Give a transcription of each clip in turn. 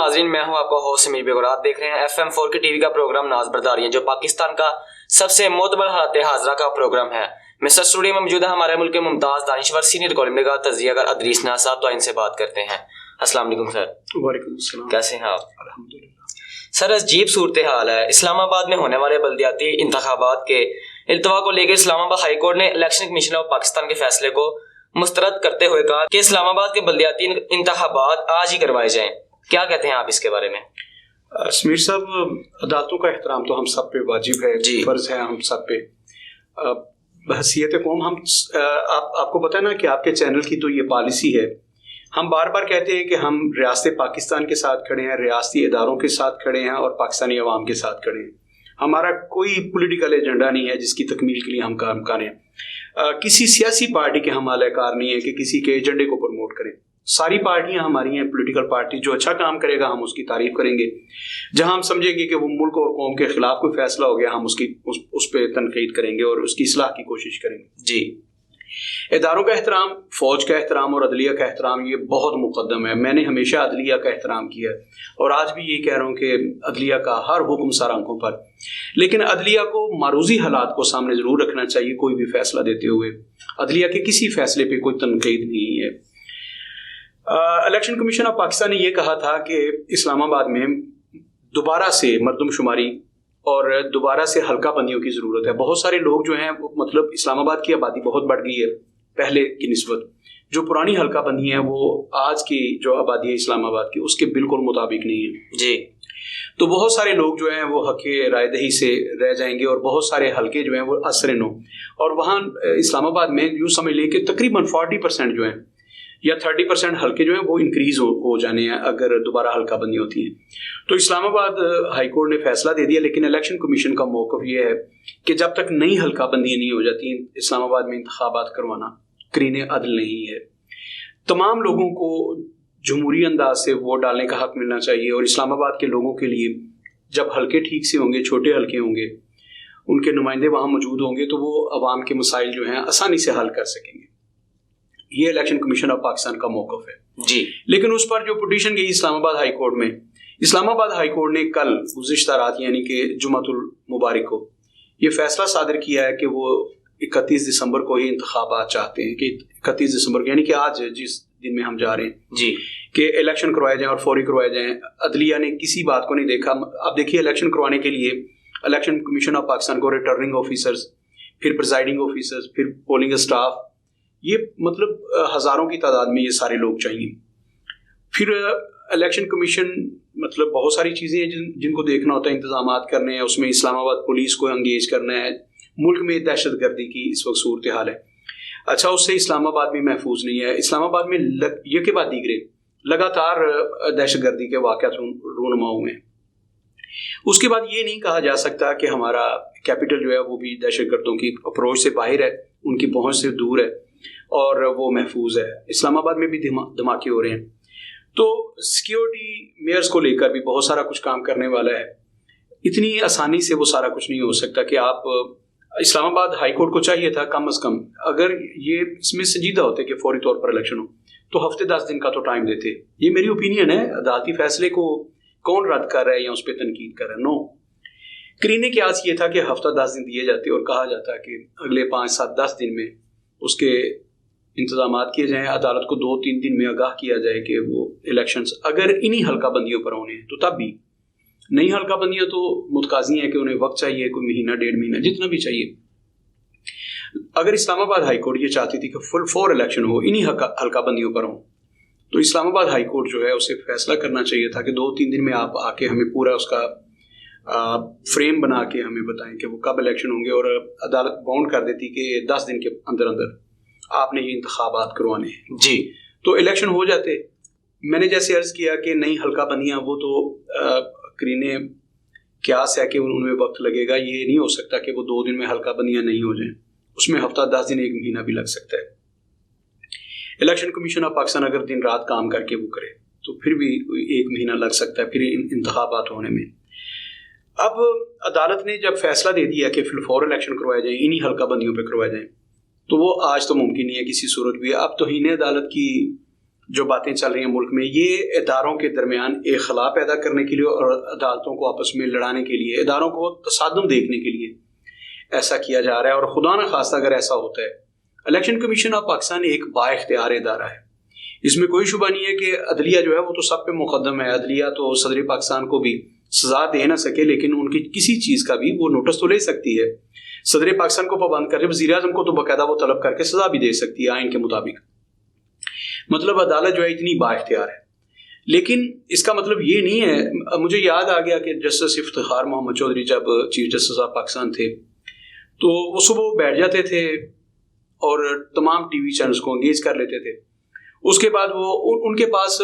ناظرین، میں ہوں آپ کا ہوسٹ سمیر بیگ اور آپ دیکھ رہے ہیں FM4 کی ٹی وی کا پروگرام ناز برداریاں، جو پاکستان کا سب سے معتبر حالات حاضرہ کا پروگرام ہے۔ مسٹر اسٹوڈیو میں موجود ہے ہمارے ملک کے ممتاز دانشور سینئر کالم نگار تجزیہ کار ادریس ناز صاحب، تو ان سے بات کرتے ہیں۔ السلام علیکم سر۔ وعلیکم السلام۔ کیسے ہیں آپ؟ الحمدللہ۔ سر، عجیب صورتحال ہے۔ اسلام آباد میں ہونے والے بلدیاتی انتخابات کے التوا کو لے کر اسلام آباد ہائی کورٹ نے الیکشن کمیشن آف پاکستان کے فیصلے کو مسترد کرتے ہوئے کہا کہ اسلام آباد کے بلدیاتی انتخابات آج ہی کروائے جائیں۔ کیا کہتے ہیں آپ اس کے بارے میں؟ سمیر صاحب، عدالتوں کا احترام تو ہم سب پہ واجب ہے، فرض ہے ہم سب پہ۔ بحیثیت قوم ہم آپ کو پتہ ہے نا کہ آپ کے چینل کی تو یہ پالیسی ہے، ہم بار بار کہتے ہیں کہ ہم ریاست پاکستان کے ساتھ کھڑے ہیں، ریاستی اداروں کے ساتھ کھڑے ہیں اور پاکستانی عوام کے ساتھ کھڑے ہیں۔ ہمارا کوئی پولیٹیکل ایجنڈا نہیں ہے جس کی تکمیل کے لیے ہم کام کریں۔ کسی سیاسی پارٹی کے ہم اہل کار نہیں ہے کہ کسی کے ایجنڈے کو پروموٹ کریں۔ ساری پارٹیاں ہماری ہیں، پولیٹیکل پارٹی جو اچھا کام کرے گا ہم اس کی تعریف کریں گے، جہاں ہم سمجھیں گے کہ وہ ملک اور قوم کے خلاف کوئی فیصلہ ہو گیا ہم اس پہ تنقید کریں گے اور اس کی اصلاح کی کوشش کریں گے۔ جی، اداروں کا احترام، فوج کا احترام اور عدلیہ کا احترام یہ بہت مقدم ہے۔ میں نے ہمیشہ عدلیہ کا احترام کیا اور آج بھی یہ کہہ رہا ہوں کہ عدلیہ کا ہر حکم سر آنکھوں پر، لیکن عدلیہ کو معروضی حالات کو سامنے ضرور رکھنا چاہیے کوئی بھی فیصلہ دیتے ہوئے۔ عدلیہ کے کسی فیصلے پہ کوئی تنقید نہیں ہے۔ الیکشن کمیشن آف پاکستان نے یہ کہا تھا کہ اسلام آباد میں دوبارہ سے مردم شماری اور دوبارہ سے حلقہ بندیوں کی ضرورت ہے۔ بہت سارے لوگ جو ہیں مطلب اسلام آباد کی آبادی بہت بڑھ گئی ہے پہلے کی نسبت، جو پرانی حلقہ بندی ہیں وہ آج کی جو آبادی ہے اسلام آباد کی اس کے بالکل مطابق نہیں ہے۔ جی، تو بہت سارے لوگ جو ہیں وہ حق رائے دہی سے رہ جائیں گے اور بہت سارے حلقے جو ہیں وہ اثر نو، اور وہاں اسلام آباد میں یوں سمجھ لیں کہ تقریباً 40% جو ہیں یا 30% حلقے جو ہیں وہ انکریز ہو جانے ہیں اگر دوبارہ حلقہ بندی ہوتی ہیں۔ تو اسلام آباد ہائی کورٹ نے فیصلہ دے دیا، لیکن الیکشن کمیشن کا موقف یہ ہے کہ جب تک نئی حلقہ بندی نہیں ہو جاتی اسلام آباد میں انتخابات کروانا قرین عدل نہیں ہے۔ تمام لوگوں کو جمہوری انداز سے ووٹ ڈالنے کا حق ملنا چاہیے، اور اسلام آباد کے لوگوں کے لیے جب حلقے ٹھیک سے ہوں گے، چھوٹے حلقے ہوں گے، ان کے نمائندے وہاں موجود ہوں گے تو وہ عوام کے مسائل جو ہیں آسانی سے حل کر سکیں گے۔ یہ الیکشن کمیشن آف پاکستان کا موقف ہے۔ جی، لیکن اس پر جو پٹیشن گئی اسلام آباد ہائی کورٹ میں، اسلام آباد ہائی کورٹ نے کل گزشتہ رات یعنی کہ جمعۃ المبارک کو یہ فیصلہ صادر کیا ہے کہ وہ 31 دسمبر کو ہی انتخابات چاہتے ہیں، کہ 31 دسمبر یعنی کہ آج جس دن میں ہم جا رہے ہیں جی، کہ الیکشن کروائے جائیں اور فوری کروائے جائیں۔ عدلیہ نے کسی بات کو نہیں دیکھا۔ اب دیکھیے الیکشن کروانے کے لیے الیکشن کمیشن آف پاکستان کو ریٹرننگ آفیسرز، پھر پریزائڈنگ آفیسرز، پھر پولنگ اسٹاف، یہ مطلب ہزاروں کی تعداد میں یہ سارے لوگ چاہیے۔ پھر الیکشن کمیشن مطلب بہت ساری چیزیں ہیں جن کو دیکھنا ہوتا ہے، انتظامات کرنے ہیں، اس میں اسلام آباد پولیس کو انگیج کرنا ہے۔ ملک میں دہشت گردی کی اس وقت صورتحال ہے، اچھا اس سے اسلام آباد بھی محفوظ نہیں ہے۔ اسلام آباد میں یہ کے بعد دیگرے لگاتار دہشت گردی کے واقعات رونما ہوئے ہیں۔ اس کے بعد یہ نہیں کہا جا سکتا کہ ہمارا کیپٹل جو ہے وہ بھی دہشت گردوں کی اپروچ سے باہر ہے، ان کی پہنچ سے دور ہے اور وہ محفوظ ہے۔ اسلام آباد میں بھی دھماکے ہو رہے ہیں، تو سیکیورٹی میئرز کو لے کر بھی بہت سارا کچھ کام کرنے والا ہے۔ اتنی آسانی سے وہ سارا کچھ نہیں ہو سکتا کہ آپ اسلام آباد ہائی کورٹ کو چاہیے تھا کم از کم اگر یہ اس میں سنجیدہ ہوتے کہ فوری طور پر الیکشن ہو تو ہفتے 10 دن کا تو ٹائم دیتے۔ یہ میری اوپینین ہے، عدالتی فیصلے کو کون رد کر رہا ہے یا اس پہ تنقید کر رہا ہے؟ نو، قرین قیاس یہ تھا کہ ہفتہ 10 دن دیے جاتے اور کہا جاتا کہ اگلے 5 7 10 دن میں اس کے انتظامات کیے جائیں، عدالت کو 2-3 دن میں آگاہ کیا جائے کہ وہ الیکشنز اگر انہی حلقہ بندیوں پر ہونے ہیں تو تب بھی نئی حلقہ بندیاں تو متقاضی ہیں کہ انہیں وقت چاہیے، کوئی مہینہ 1.5 مہینہ جتنا بھی چاہیے۔ اگر اسلام آباد ہائی کورٹ یہ چاہتی تھی کہ فل فور الیکشن ہو، انہی حلقہ بندیوں پر ہوں، تو اسلام آباد ہائی کورٹ جو ہے اسے فیصلہ کرنا چاہیے تھا کہ 2-3 دن میں آپ آ کے ہمیں پورا اس کا فریم بنا کے ہمیں بتائیں کہ وہ کب الیکشن ہوں گے، اور عدالت باؤنڈ کر دیتی کہ 10 دن کے اندر اندر آپ نے یہ انتخابات کروانے ہیں۔ جی، تو الیکشن ہو جاتے۔ میں نے جیسے عرض کیا کہ نئی حلقہ بندیاں وہ تو کرینے قیاس ہے کہ ان میں وقت لگے گا، یہ نہیں ہو سکتا کہ وہ 2 دن میں حلقہ بندیاں نہیں ہو جائیں، اس میں ہفتہ 10 دن 1 مہینہ بھی لگ سکتا ہے۔ الیکشن کمیشن آف پاکستان اگر دن رات کام کر کے وہ کرے تو پھر بھی 1 مہینہ لگ سکتا ہے پھر انتخابات ہونے میں۔ اب عدالت نے جب فیصلہ دے دیا کہ فی الفور الیکشن کروائے جائیں، انہی حلقہ بندیوں پہ کروائے جائیں، تو وہ آج تو ممکن نہیں ہے کسی صورت بھی۔ اب توہین عدالت کی جو باتیں چل رہی ہیں ملک میں، یہ اداروں کے درمیان ایک خلا پیدا کرنے کے لیے اور عدالتوں کو آپس میں لڑانے کے لیے، اداروں کو تصادم دیکھنے کے لیے ایسا کیا جا رہا ہے. اور خدا نہ خواستہ اگر ایسا ہوتا ہے، الیکشن کمیشن آف پاکستان ایک با اختیار ادارہ ہے. اس میں کوئی شبہ نہیں ہے کہ عدلیہ جو ہے وہ تو سب پہ مقدم ہے. عدلیہ تو صدر پاکستان کو بھی سزا دے نہ سکے، لیکن ان کی کسی چیز کا بھی وہ نوٹس تو لے سکتی ہے. صدر پاکستان کو پابند کر کے وزیر اعظم کو تو باقاعدہ وہ طلب کر کے سزا بھی دے سکتی ہے آئین کے مطابق. مطلب عدالت جو ہے اتنی با اختیار ہے. لیکن اس کا مطلب یہ نہیں ہے. مجھے یاد آ گیا کہ جسٹس افتخار محمد چودھری جب چیف جسٹس آف پاکستان تھے تو وہ صبح بیٹھ جاتے تھے اور تمام ٹی وی چینلز کو انگیج کر لیتے تھے. اس کے بعد وہ ان کے پاس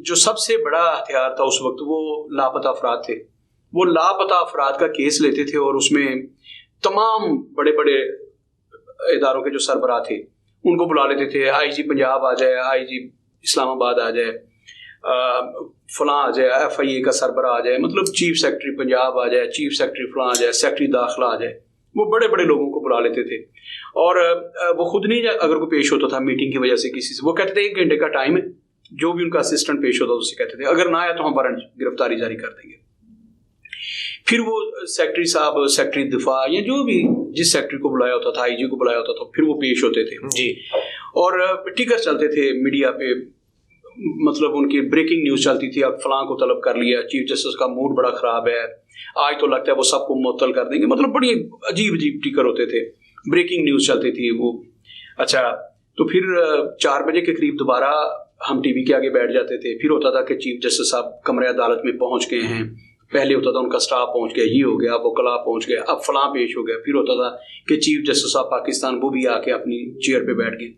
جو سب سے بڑا ہتھیار تھا اس وقت وہ لاپتہ افراد تھے. وہ لاپتہ افراد کا کیس لیتے تھے اور اس میں تمام بڑے بڑے اداروں کے جو سربراہ تھے ان کو بلا لیتے تھے. آئی جی پنجاب آ جائے، آئی جی اسلام آباد آ جائے، فلاں آ جائے، ایف آئی اے کا سربراہ آ جائے، مطلب چیف سیکرٹری پنجاب آ جائے، چیف سیکرٹری فلاں آ جائے، سیکرٹری داخلہ آ جائے. وہ بڑے بڑے لوگوں کو بلا لیتے تھے اور وہ خود نہیں اگر کوئی پیش ہوتا تھا میٹنگ کی وجہ سے کسی سے، وہ کہتے تھے 1 گھنٹے کا ٹائم ہے. جو بھی ان کا اسسٹنٹ پیش ہوتا اس سے کہتے تھے اگر نہ آیا تو ہم وارنٹ گرفتاری جاری کر دیں گے. پھر وہ سیکرٹری صاحب، سیکرٹری دفاع یا جو بھی جس سیکرٹری کو بلایا ہوتا تھا، آئی جی کو بلایا ہوتا تھا، پھر وہ پیش ہوتے تھے جی. اور ٹکر چلتے تھے میڈیا پہ. مطلب ان کی بریکنگ نیوز چلتی تھی، اب فلاں کو طلب کر لیا، چیف جسٹس کا موڈ بڑا خراب ہے، آج تو لگتا ہے وہ سب کو معطل کر دیں گے. مطلب بڑی عجیب عجیب ٹکر ہوتے تھے، بریکنگ نیوز چلتی تھی وہ. اچھا تو پھر 4 بجے کے قریب دوبارہ ہم ٹی وی کے آگے بیٹھ جاتے تھے. پھر ہوتا تھا کہ چیف جسٹس صاحب کمرے عدالت میں پہنچ گئے ہیں. پہلے ہوتا تھا ان کا سٹاف پہنچ گیا، یہ ہو گیا، اب وکلاء پہنچ گئے، اب فلاں پیش ہو گیا. پھر ہوتا تھا کہ چیف جسٹس آف پاکستان وہ بھی آ کے اپنی چیئر پہ بیٹھ گئے.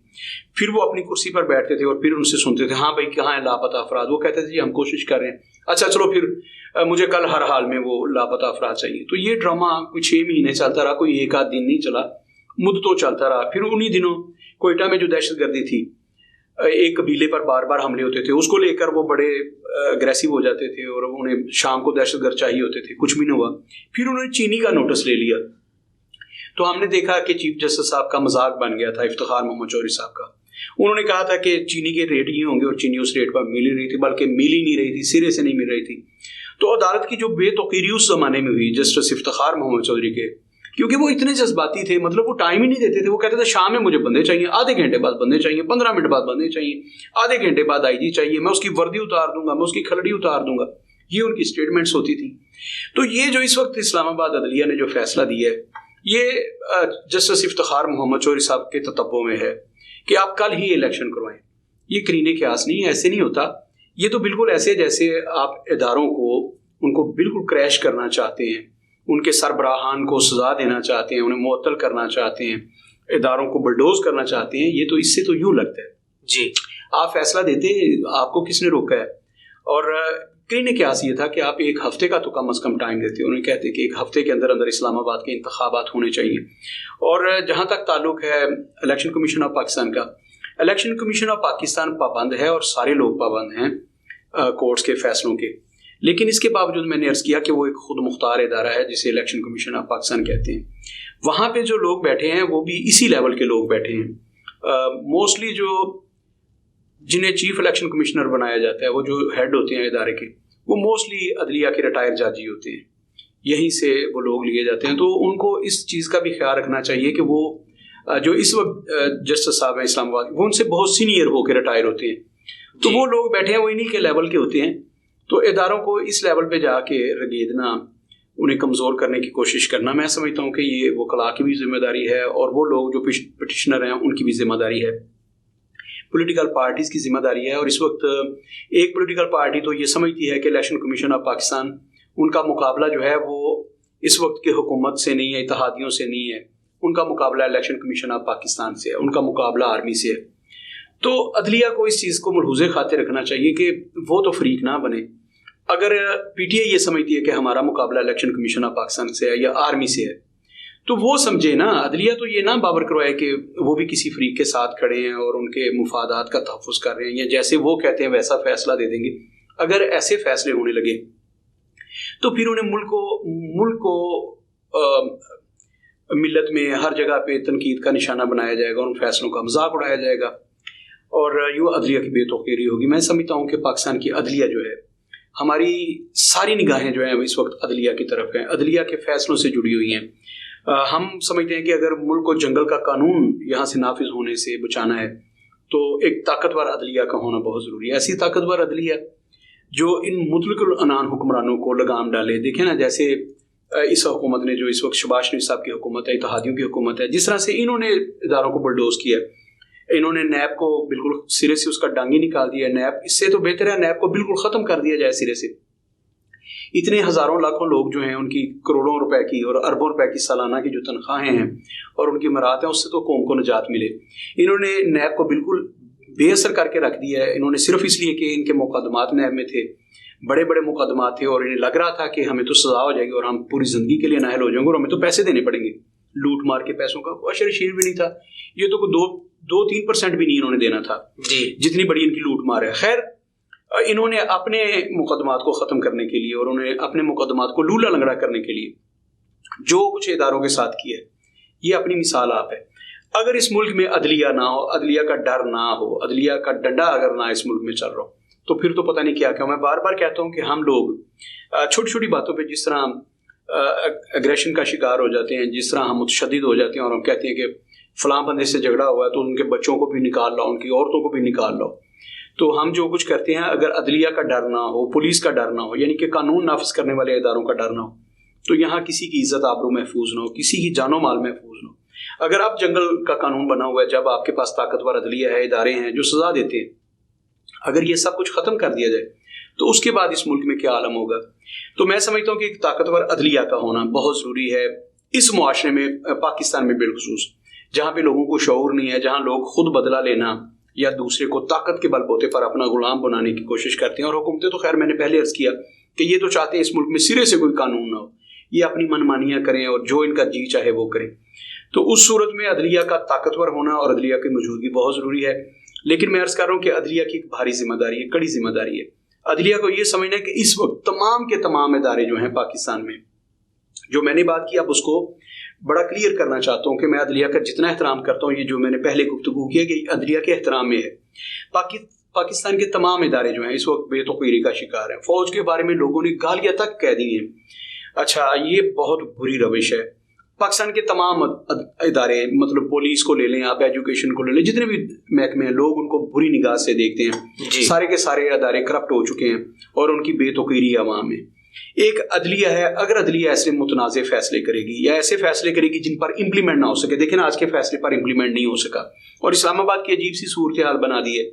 پھر وہ اپنی کرسی پر بیٹھتے تھے اور پھر ان سے سنتے تھے ہاں بھائی کہاں ہیں لاپتہ افراد. وہ کہتے تھے جی ہم کوشش کر رہے ہیں. اچھا چلو پھر مجھے کل ہر حال میں وہ لاپتہ افراد چاہیے. تو یہ ڈرامہ کوئی 6 مہینے چلتا رہا، کوئی 1 آدھ دن نہیں چلا، مدتوں چلتا رہا. پھر انہی دنوں کوئٹہ میں جو دہشت گردی تھی، ایک قبیلے پر بار بار حملے ہوتے تھے، اس کو لے کر وہ بڑے اگریسو ہو جاتے تھے اور انہیں شام کو دہشت گرد چاہیے ہوتے تھے. کچھ بھی نہ ہوا. پھر انہوں نے چینی کا نوٹس لے لیا تو ہم نے دیکھا کہ چیف جسٹس صاحب کا مذاق بن گیا تھا افتخار محمد چودھری صاحب کا. انہوں نے کہا تھا کہ چینی کے ریٹ یہ ہوں گے اور چینی اس ریٹ پر مل ہی رہی تھی، بلکہ مل ہی نہیں رہی تھی، سرے سے نہیں مل رہی تھی. تو عدالت کی جو بے توقیری اس زمانے میں ہوئی جسٹس افتخار محمد چودھری کے، کیونکہ وہ اتنے جذباتی تھے، مطلب وہ ٹائم ہی نہیں دیتے تھے. وہ کہتے تھے شام میں مجھے بندے چاہیے، آدھے گھنٹے بعد بندے چاہیے، 15 منٹ بعد بندے چاہیے، آدھے گھنٹے بعد آئی جی چاہیے، میں اس کی وردی اتار دوں گا، میں اس کی کھلڑی اتار دوں گا. یہ ان کی اسٹیٹمنٹس ہوتی تھی. تو یہ جو اس وقت اسلام آباد عدلیہ نے جو فیصلہ دیا ہے، یہ جسٹس افتخار محمد چودھری صاحب کے تتبع میں ہے کہ آپ کل ہی الیکشن کروائیں. یہ قرین قیاس نہیں ہے، ایسے نہیں ہوتا. یہ تو بالکل ایسے جیسے آپ اداروں کو ان کو بالکل کریش کرنا چاہتے ہیں، ان کے سربراہان کو سزا دینا چاہتے ہیں، انہیں معطل کرنا چاہتے ہیں، اداروں کو بلڈوز کرنا چاہتے ہیں. یہ تو اس سے تو یوں لگتا ہے جی آپ فیصلہ دیتے ہیں، آپ کو کس نے روکا ہے. اور قرین قیاس یہ تھا کہ آپ 1 ہفتے کا تو کم از کم ٹائم دیتے. انہیں کہتے کہ 1 ہفتے کے اندر اندر اسلام آباد کے انتخابات ہونے چاہیے. اور جہاں تک تعلق ہے الیکشن کمیشن آف پاکستان کا، الیکشن کمیشن آف پاکستان پابند ہے اور سارے لوگ پابند ہیں کورٹس کے فیصلوں کے. لیکن اس کے باوجود میں نے عرض کیا کہ وہ ایک خود مختار ادارہ ہے جسے الیکشن کمیشن آف پاکستان کہتے ہیں. وہاں پہ جو لوگ بیٹھے ہیں وہ بھی اسی لیول کے لوگ بیٹھے ہیں. موسٹلی جو جنہیں چیف الیکشن کمشنر بنایا جاتا ہے، وہ جو ہیڈ ہوتے ہیں ادارے کے، وہ موسٹلی عدلیہ کے ریٹائر جج ہی ہوتے ہیں. یہیں سے وہ لوگ لیے جاتے ہیں. تو ان کو اس چیز کا بھی خیال رکھنا چاہیے کہ وہ جو اس وقت جسٹس صاحب ہیں اسلام آباد، وہ ان سے بہت سینئر ہو کے ریٹائر ہوتے ہیں. تو وہ لوگ بیٹھے ہیں وہ انہی کے لیول کے ہوتے ہیں. تو اداروں کو اس لیول پہ جا کے رگیدنا، انہیں کمزور کرنے کی کوشش کرنا، میں سمجھتا ہوں کہ یہ وکلاء کی بھی ذمہ داری ہے اور وہ لوگ جو پٹیشنر ہیں ان کی بھی ذمہ داری ہے، پولیٹیکل پارٹیز کی ذمہ داری ہے. اور اس وقت ایک پولیٹیکل پارٹی تو یہ سمجھتی ہے کہ الیکشن کمیشن آف پاکستان، ان کا مقابلہ جو ہے وہ اس وقت کی حکومت سے نہیں ہے، اتحادیوں سے نہیں ہے، ان کا مقابلہ الیکشن کمیشن آف پاکستان سے ہے، ان کا مقابلہ آرمی سے ہے. تو عدلیہ کو اس چیز کو ملحوظ خاطر رکھنا چاہیے کہ وہ تو فریق نہ بنے. اگر پی ٹی آئی یہ سمجھتی ہے کہ ہمارا مقابلہ الیکشن کمیشن آف پاکستان سے ہے یا آرمی سے ہے، تو وہ سمجھے نا. عدلیہ تو یہ نہ باور کروائے کہ وہ بھی کسی فریق کے ساتھ کھڑے ہیں اور ان کے مفادات کا تحفظ کر رہے ہیں، یا جیسے وہ کہتے ہیں ویسا فیصلہ دے دیں گے. اگر ایسے فیصلے ہونے لگے تو پھر انہیں ملک کو ملت میں ہر جگہ پہ تنقید کا نشانہ بنایا جائے گا، ان فیصلوں کا مذاق اڑایا جائے گا. اور یوں عدلیہ کی بے توقیری ہوگی. میں سمجھتا ہوں کہ پاکستان کی عدلیہ جو ہے, ہماری ساری نگاہیں جو ہیں اس وقت عدلیہ کی طرف ہیں, عدلیہ کے فیصلوں سے جڑی ہوئی ہیں. ہم سمجھتے ہیں کہ اگر ملک کو جنگل کا قانون یہاں سے نافذ ہونے سے بچانا ہے تو ایک طاقتور عدلیہ کا ہونا بہت ضروری ہے. ایسی طاقتور عدلیہ جو ان مطلق العنان حکمرانوں کو لگام ڈالے. دیکھیں نا, جیسے اس حکومت نے جو اس وقت شہباز شریف صاحب کی حکومت ہے, اتحادیوں کی حکومت ہے, جس طرح سے انہوں نے اداروں کو بلڈوز کیا, انہوں نے نیب کو بالکل سرے سے اس کا ڈانگ ہی نکال دیا. نیب اس سے تو بہتر ہے نیب کو بالکل ختم کر دیا جائے سرے سے. اتنے ہزاروں لاکھوں لوگ جو ہیں ان کی کروڑوں روپے کی اور اربوں روپے کی سالانہ کی جو تنخواہیں ہیں اور ان کی مراد ہیں, اس سے تو قوم کو نجات ملے. انہوں نے نیب کو بالکل بے اثر کر کے رکھ دیا ہے. انہوں نے صرف اس لیے کہ ان کے مقدمات نیب میں تھے, بڑے بڑے مقدمات تھے, اور انہیں لگ رہا تھا کہ ہمیں تو سزا ہو جائے گی اور ہم پوری زندگی کے لیے نااہل ہو جائیں گے اور ہمیں تو پیسے دینے پڑیں گے. لوٹ مار کے پیسوں کا اشر شیر بھی نہیں تھا, یہ تو کوئی 2-3% بھی نہیں انہوں نے دینا تھا جی, جتنی بڑی ان کی لوٹ مار ہے. خیر, انہوں نے اپنے مقدمات کو ختم کرنے کے لیے اور انہوں نے اپنے مقدمات کو لولا لنگڑا کرنے کے لیے جو کچھ اداروں کے ساتھ کیا ہے, یہ اپنی مثال آپ ہے. اگر اس ملک میں عدلیہ نہ ہو, عدلیہ کا ڈر نہ ہو, عدلیہ کا ڈنڈا اگر نہ اس ملک میں چل رہا ہو, تو پھر تو پتہ نہیں کیا کیا. میں بار بار کہتا ہوں کہ ہم لوگ چھوٹی چھوٹی باتوں پہ جس طرح اگریشن کا شکار ہو جاتے ہیں, جس طرح ہم متشدد ہو جاتے ہیں اور ہم کہتے ہیں کہ فلاں بندے سے جھگڑا ہوا ہے تو ان کے بچوں کو بھی نکال لاؤ, ان کی عورتوں کو بھی نکال لاؤ. تو ہم جو کچھ کرتے ہیں, اگر عدلیہ کا ڈر نہ ہو, پولیس کا ڈر نہ ہو, یعنی کہ قانون نافذ کرنے والے اداروں کا ڈر نہ ہو, تو یہاں کسی کی عزت آبرو محفوظ نہ ہو, کسی کی جان و مال محفوظ نہ ہو. اگر آپ جنگل کا قانون بنا ہوا ہے, جب آپ کے پاس طاقتور عدلیہ ہے, ادارے ہیں جو سزا دیتے ہیں, اگر یہ سب کچھ ختم کر دیا جائے تو اس کے بعد اس ملک میں کیا عالم ہوگا. تو میں سمجھتا ہوں کہ ایک طاقتور عدلیہ کا ہونا بہت ضروری ہے اس معاشرے میں, پاکستان میں بالخصوص, جہاں پہ لوگوں کو شعور نہیں ہے, جہاں لوگ خود بدلہ لینا یا دوسرے کو طاقت کے بل بوتے پر اپنا غلام بنانے کی کوشش کرتے ہیں. اور حکومتیں تو خیر, میں نے پہلے عرض کیا کہ یہ تو چاہتے ہیں اس ملک میں سرے سے کوئی قانون نہ ہو, یہ اپنی من مانیاں کریں اور جو ان کا جی چاہے وہ کریں. تو اس صورت میں عدلیہ کا طاقتور ہونا اور عدلیہ کی موجودگی بہت ضروری ہے. لیکن میں عرض کر رہا ہوں کہ عدلیہ کی ایک بھاری ذمہ داری ہے, کڑی ذمہ داری ہے. عدلیہ کو یہ سمجھنا ہے کہ اس وقت تمام کے تمام ادارے جو ہیں پاکستان میں, جو میں نے بات کی اب اس کو بڑا کلیئر کرنا چاہتا ہوں کہ میں عدلیہ کا جتنا احترام کرتا ہوں, یہ جو میں نے پہلے گفتگو کی ہے کہ عدلیہ کے احترام میں ہے. پاکستان کے تمام ادارے جو ہیں اس وقت بے توقیری کا شکار ہیں. فوج کے بارے میں لوگوں نے گالیاں تک کہہ دی ہیں. اچھا, یہ بہت بری روش ہے. پاکستان کے تمام ادارے, مطلب پولیس کو لے لیں آپ, ایجوکیشن کو لے لیں, جتنے بھی محکمے ہیں, لوگ ان کو بری نگاہ سے دیکھتے ہیں. جی, سارے کے سارے ادارے کرپٹ ہو چکے ہیں اور ان کی بے توقیری عوام میں. ایک عدلیہ ہے, اگر عدلیہ ایسے متنازع فیصلے کرے گی یا ایسے فیصلے کرے گی جن پر امپلیمنٹ نہ ہو سکے. دیکھیں نا, آج کے فیصلے پر امپلیمنٹ نہیں ہو سکا اور اسلام آباد کی عجیب سی صورتحال بنا دی ہے.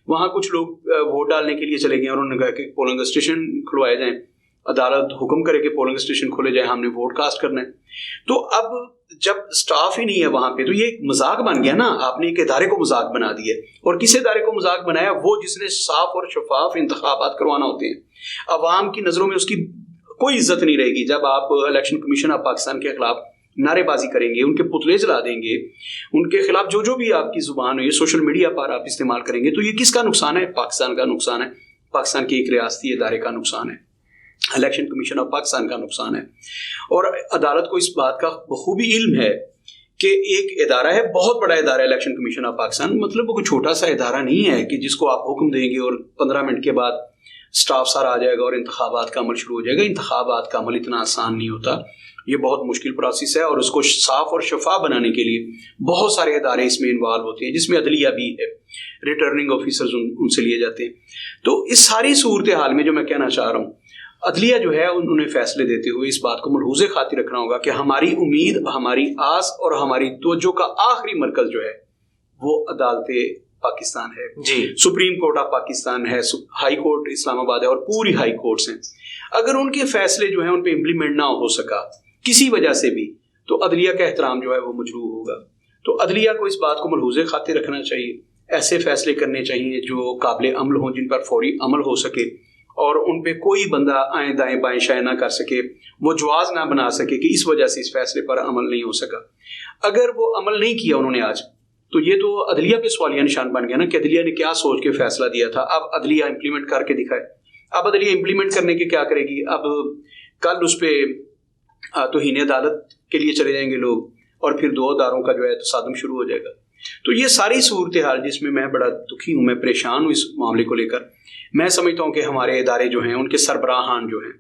وہاں کچھ لوگ ووٹ ڈالنے کے لیے چلے گئے اور انہوں نے کہا کہ پولنگ اسٹیشن کھلوائے جائیں, عدالت حکم کرے کہ پولنگ اسٹیشن کھولے جائیں, ہم نے ووٹ کاسٹ کرنا ہے. تو اب جب سٹاف ہی نہیں ہے وہاں پہ تو یہ ایک مذاق بن گیا نا. آپ نے ایک ادارے کو مذاق بنا دیا, اور کس ادارے کو مذاق بنایا؟ وہ جس نے صاف اور شفاف انتخابات کروانا ہوتے ہیں. عوام کی نظروں میں اس کی کوئی عزت نہیں رہے گی. جب آپ الیکشن کمیشن آف پاکستان کے خلاف نعرے بازی کریں گے, ان کے پتلے جلا دیں گے, ان کے خلاف جو بھی آپ کی زبان ہو, یہ سوشل میڈیا پر آپ استعمال کریں گے, تو یہ کس کا نقصان ہے؟ پاکستان کا نقصان ہے, پاکستان کے ایک ریاستی ادارے کا نقصان ہے, الیکشن کمیشن آف پاکستان کا نقصان ہے. اور عدالت کو اس بات کا بخوبی علم ہے کہ ایک ادارہ ہے, بہت بڑا ادارہ ہے الیکشن کمیشن آف پاکستان, مطلب وہ کوئی چھوٹا سا ادارہ نہیں ہے کہ جس کو آپ حکم دیں گے اور 15 منٹ کے بعد سٹاف سارا آ جائے گا اور انتخابات کا عمل شروع ہو جائے گا. انتخابات کا عمل اتنا آسان نہیں ہوتا, یہ بہت مشکل پروسیس ہے, اور اس کو صاف اور شفاف بنانے کے لیے بہت سارے ادارے اس میں انوالو ہوتے ہیں, جس میں عدلیہ بھی ہے, ریٹرننگ آفیسرز ان سے لیے جاتے ہیں. تو اس ساری صورتحال میں جو میں کہنا چاہ رہا ہوں, عدلیہ جو ہے انہوں نے فیصلے دیتے ہوئے اس بات کو ملحوظ خاطر رکھنا ہوگا کہ ہماری امید, ہماری آس اور ہماری توجہ کا آخری مرکز جو ہے وہ عدالت پاکستان ہے. جی, سپریم کورٹ آف پاکستان ہے, ہائی کورٹ اسلام آباد ہے, اور پوری ہائی کورٹس ہیں. اگر ان کے فیصلے جو ہیں ان پہ امپلیمنٹ نہ ہو سکا کسی وجہ سے بھی, تو عدلیہ کا احترام جو ہے وہ مجروح ہوگا. تو عدلیہ کو اس بات کو ملحوظ خاطر رکھنا چاہیے, ایسے فیصلے کرنے چاہیے جو قابل عمل ہوں, جن پر فوری عمل ہو سکے, اور ان پہ کوئی بندہ آئیں دائیں بائیں شائیں نہ کر سکے, وہ جواز نہ بنا سکے کہ اس وجہ سے اس فیصلے پر عمل نہیں ہو سکا. اگر وہ عمل نہیں کیا انہوں نے آج, تو یہ تو عدلیہ پہ سوالیہ نشان بن گیا نا کہ عدلیہ نے کیا سوچ کے فیصلہ دیا تھا. اب عدلیہ امپلیمنٹ کر کے دکھائے. اب عدلیہ امپلیمنٹ کرنے کے کیا کرے گی؟ اب کل اس پہ توہین عدالت کے لیے چلے جائیں گے لوگ, اور پھر 2 اداروں کا جو ہے تصادم شروع ہو جائے گا. تو یہ ساری صورتحال جس میں بڑا دکھی ہوں، میں پریشان ہوں اس معاملے کو لے کر. میں سمجھتا ہوں کہ ہمارے ادارے جو ہیں، ان کے سربراہان جو ہیں،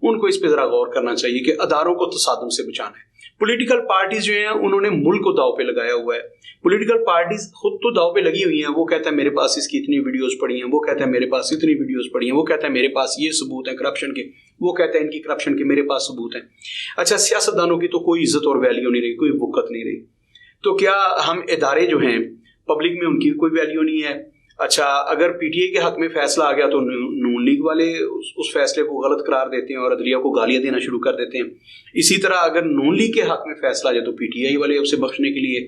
ان کو اس پہ ذرا غور کرنا چاہیے کہ اداروں کو تصادم سے بچانا ہے. پولیٹیکل پارٹیز جو ہیں انہوں نے ملک کو داؤ پہ لگایا ہوا ہے. پولیٹیکل پارٹیز خود تو داؤ پہ لگی ہوئی ہیں. وہ کہتا ہے میرے پاس اس کی اتنی ویڈیوز پڑی ہیں، وہ کہتا ہے میرے پاس اتنی ویڈیوز پڑی ہیں، وہ کہتا ہے میرے پاس یہ ثبوت ہیں کرپشن کے، وہ کہتا ہے ان کی کرپشن کے میرے پاس ثبوت ہیں. اچھا، سیاستدانوں کی تو کوئی عزت اور ویلیو نہیں رہی، کوئی وقت نہیں رہی. تو کیا ہم ادارے جو ہیں پبلک میں ان کی کوئی ویلیو نہیں ہے؟ اچھا، اگر پی ٹی آئی کے حق میں فیصلہ آ گیا تو نون لیگ والے اس فیصلے کو غلط قرار دیتے ہیں اور عدلیہ کو گالیاں دینا شروع کر دیتے ہیں. اسی طرح اگر نون لیگ کے حق میں فیصلہ آ جائے تو پی ٹی آئی والے اسے بخشنے کے لیے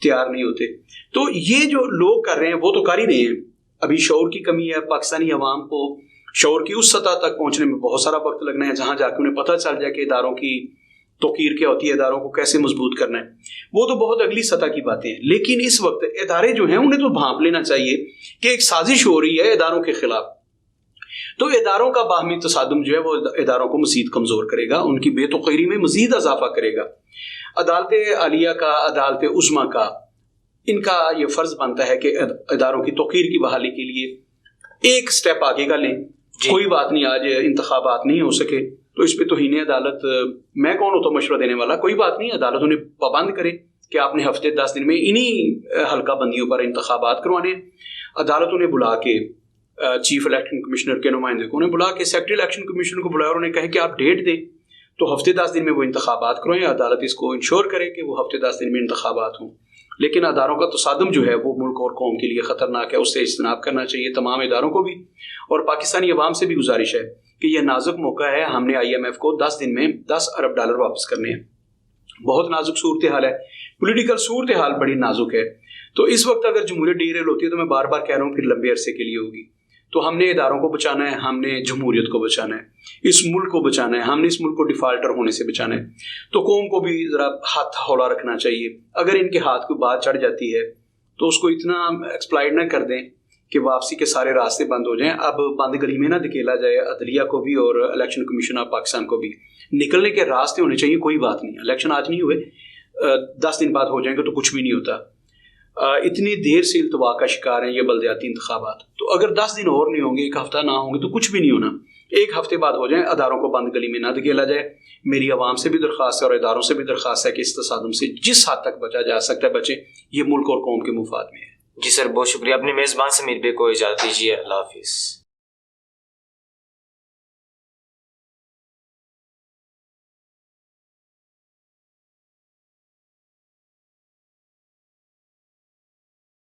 تیار نہیں ہوتے. تو یہ جو لوگ کر رہے ہیں وہ تو کر ہی رہے ہیں. ابھی شعور کی کمی ہے. پاکستانی عوام کو شعور کی اس سطح تک پہنچنے میں بہت سارا وقت لگنا ہے جہاں جا کے انہیں پتہ چل جائے کہ اداروں کی توقیر کیا ہوتی ہے، اداروں کو کیسے مضبوط کرنا ہے. وہ تو بہت اگلی سطح کی باتیں ہیں. لیکن اس وقت ادارے جو ہیں انہیں تو بھانپ لینا چاہیے کہ ایک سازش ہو رہی ہے اداروں کے خلاف. تو اداروں کا باہمی تصادم جو ہے وہ اداروں کو مزید کمزور کرے گا، ان کی بے توقیری میں مزید اضافہ کرے گا. عدالت عالیہ کا، عدالت عظمیٰ کا، ان کا یہ فرض بنتا ہے کہ اداروں کی توقیر کی بحالی کے لیے ایک سٹیپ آگے کا لیں. کوئی بات نہیں، آج انتخابات نہیں ہو سکے تو اس پہ توہین عدالت، میں کون ہوتا ہوں مشورہ دینے والا؟ کوئی بات نہیں، عدالت انہیں پابند کرے کہ آپ نے ہفتے 10 دن میں انہی حلقہ بندیوں پر انتخابات کروانے. عدالت انہیں بلا کے، چیف الیکشن کمشنر کے نمائندے کو انہیں بلا کے، سیکرٹری الیکشن کمیشن کو بلایا اور انہیں کہے کہ آپ ڈیٹ دیں تو ہفتے 10 دن میں وہ انتخابات کروائیں. عدالت اس کو انشور کرے کہ وہ ہفتے 10 دن میں انتخابات ہوں. لیکن اداروں کا تصادم جو ہے وہ ملک اور قوم کے لیے خطرناک ہے. اس سے اجتناب کرنا چاہیے تمام اداروں کو بھی. اور پاکستانی عوام سے بھی گزارش ہے کہ یہ نازک موقع ہے. ہم نے آئی ایم ایف کو 10 دن میں $10 ارب واپس کرنے ہیں. بہت نازک صورتحال ہے، پولیٹیکل صورتحال بڑی نازک ہے. تو اس وقت اگر جمہوریت ڈیریل ہوتی ہے تو میں بار بار کہہ رہا ہوں پھر لمبے عرصے کے لیے ہوگی. تو ہم نے اداروں کو بچانا ہے، ہم نے جمہوریت کو بچانا ہے، اس ملک کو بچانا ہے، ہم نے اس ملک کو ڈیفالٹر ہونے سے بچانا ہے. تو قوم کو بھی ذرا ہاتھ ہولا رکھنا چاہیے. اگر ان کے ہاتھ کوئی بات چڑھ جاتی ہے تو اس کو اتنا ایکسپلائٹ نہ کر دیں کہ واپسی کے سارے راستے بند ہو جائیں. اب بند گلی میں نہ دھکیلا جائے عدلیہ کو بھی اور الیکشن کمیشن آف پاکستان کو بھی. نکلنے کے راستے ہونے چاہیے. کوئی بات نہیں، الیکشن آج نہیں ہوئے، 10 دن بعد ہو جائیں گے تو کچھ بھی نہیں ہوتا. اتنی دیر سے التوا کا شکار ہیں یہ بلدیاتی انتخابات. تو اگر 10 دن اور نہیں ہوں گے، ایک ہفتہ نہ ہوں گے تو کچھ بھی نہیں ہونا. ایک ہفتے بعد ہو جائیں. اداروں کو بند گلی میں نہ دھکیلا جائے. میری عوام سے بھی درخواست ہے اور اداروں سے بھی درخواست ہے کہ اس تصادم سے جس حد تک بچا جا سکتا ہے بچیں. یہ ملک اور قوم کے مفاد میں ہے. جی سر، بہت شکریہ. اپنے میزبان سمیر بھائی کو اجازت دیجیے. اللہ حافظ.